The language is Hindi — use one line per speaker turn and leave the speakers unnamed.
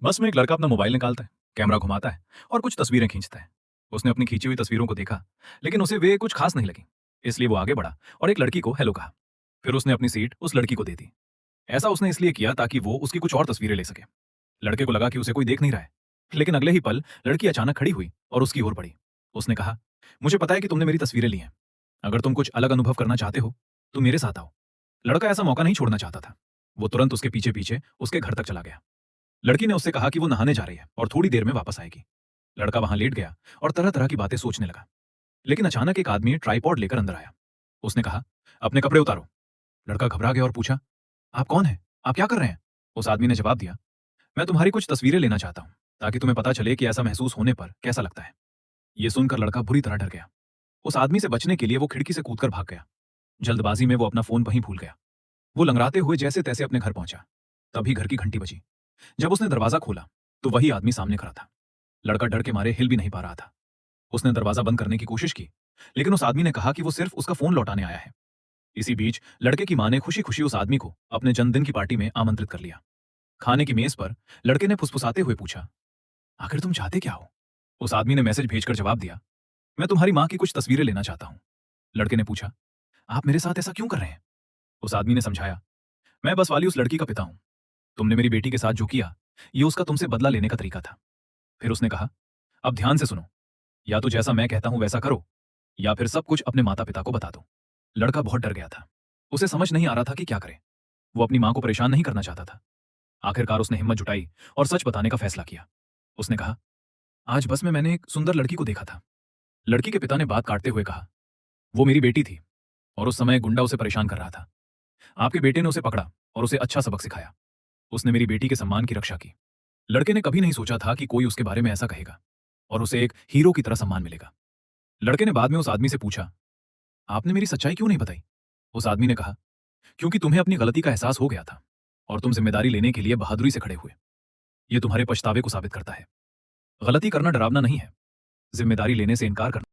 बस में एक लड़का अपना मोबाइल निकालता है, कैमरा घुमाता है और कुछ तस्वीरें खींचता है। उसने अपनी खींची हुई तस्वीरों को देखा, लेकिन उसे वे कुछ खास नहीं लगी। इसलिए वो आगे बढ़ा और एक लड़की को हेलो कहा। फिर उसने अपनी सीट उस लड़की को दे दी। ऐसा उसने इसलिए किया ताकि वो उसकी कुछ और तस्वीरें ले सके। लड़के को लगा कि उसे कोई देख नहीं रहा है, लेकिन अगले ही पल लड़की अचानक खड़ी हुई और उसकी ओर बढ़ी। उसने कहा, मुझे पता है कि तुमने मेरी तस्वीरें ली हैं। अगर तुम कुछ अलग अनुभव करना चाहते हो तो मेरे साथ आओ। लड़का ऐसा मौका नहीं छोड़ना चाहता था। वो तुरंत उसके पीछे पीछे उसके घर तक चला गया। लड़की ने उससे कहा कि वो नहाने जा रही है और थोड़ी देर में वापस आएगी। लड़का वहां लेट गया और तरह तरह की बातें सोचने लगा। लेकिन अचानक एक आदमी ट्राइपॉड लेकर अंदर आया। उसने कहा, अपने कपड़े उतारो। लड़का घबरा गया और पूछा, आप कौन हैं? आप क्या कर रहे हैं? उस आदमी ने जवाब दिया, मैं तुम्हारी कुछ तस्वीरें लेना चाहता हूं, ताकि तुम्हें पता चले कि ऐसा महसूस होने पर कैसा लगता है। यह सुनकर लड़का बुरी तरह डर गया। उस आदमी से बचने के लिए वो खिड़की से कूदकर भाग गया। जल्दबाजी में वो अपना फोन वहीं भूल गया। वो लंगड़ाते हुए जैसे तैसे अपने घर पहुंचा। तभी घर की घंटी बजी। जब उसने दरवाजा खोला तो वही आदमी सामने खड़ा था। लड़का डर के मारे हिल भी नहीं पा रहा था। उसने दरवाजा बंद करने की कोशिश की, लेकिन उस आदमी ने कहा कि वो सिर्फ उसका फोन लौटाने आया है। इसी बीच लड़के की मां ने खुशी खुशी उस आदमी को अपने जन्मदिन की पार्टी में आमंत्रित कर लिया। खाने की मेज पर लड़के ने फुसफुसाते हुए पूछा, आखिर तुम चाहते क्या हो? उस आदमी ने मैसेज भेजकर जवाब दिया, मैं तुम्हारी मां की कुछ तस्वीरें लेना चाहता हूं। लड़के ने पूछा, आप मेरे साथ ऐसा क्यों कर रहे हैं? उस आदमी ने समझाया, मैं बस वाली उस लड़की का पिता हूं। तुमने मेरी बेटी के साथ जो किया, ये उसका तुमसे बदला लेने का तरीका था। फिर उसने कहा, अब ध्यान से सुनो, या तो जैसा मैं कहता हूं वैसा करो, या फिर सब कुछ अपने माता पिता को बता दो। लड़का बहुत डर गया था। उसे समझ नहीं आ रहा था कि क्या करे। वो अपनी मां को परेशान नहीं करना चाहता था। आखिरकार उसने हिम्मत जुटाई और सच बताने का फैसला किया। उसने कहा, आज बस में मैंने एक सुंदर लड़की को देखा था। लड़की के पिता ने बात काटते हुए कहा, वो मेरी बेटी थी और उस समय एक गुंडा उसे परेशान कर रहा था। आपके बेटे ने उसे पकड़ा और उसे अच्छा सबक सिखाया। उसने मेरी बेटी के सम्मान की रक्षा की। लड़के ने कभी नहीं सोचा था कि कोई उसके बारे में ऐसा कहेगा और उसे एक हीरो की तरह सम्मान मिलेगा। लड़के ने बाद में उस आदमी से पूछा, आपने मेरी सच्चाई क्यों नहीं बताई? उस आदमी ने कहा, क्योंकि तुम्हें अपनी गलती का एहसास हो गया था और तुम जिम्मेदारी लेने के लिए बहादुरी से खड़े हुए। ये तुम्हारे पछतावे को साबित करता है। गलती करना डरावना नहीं है, जिम्मेदारी लेने से इनकार करना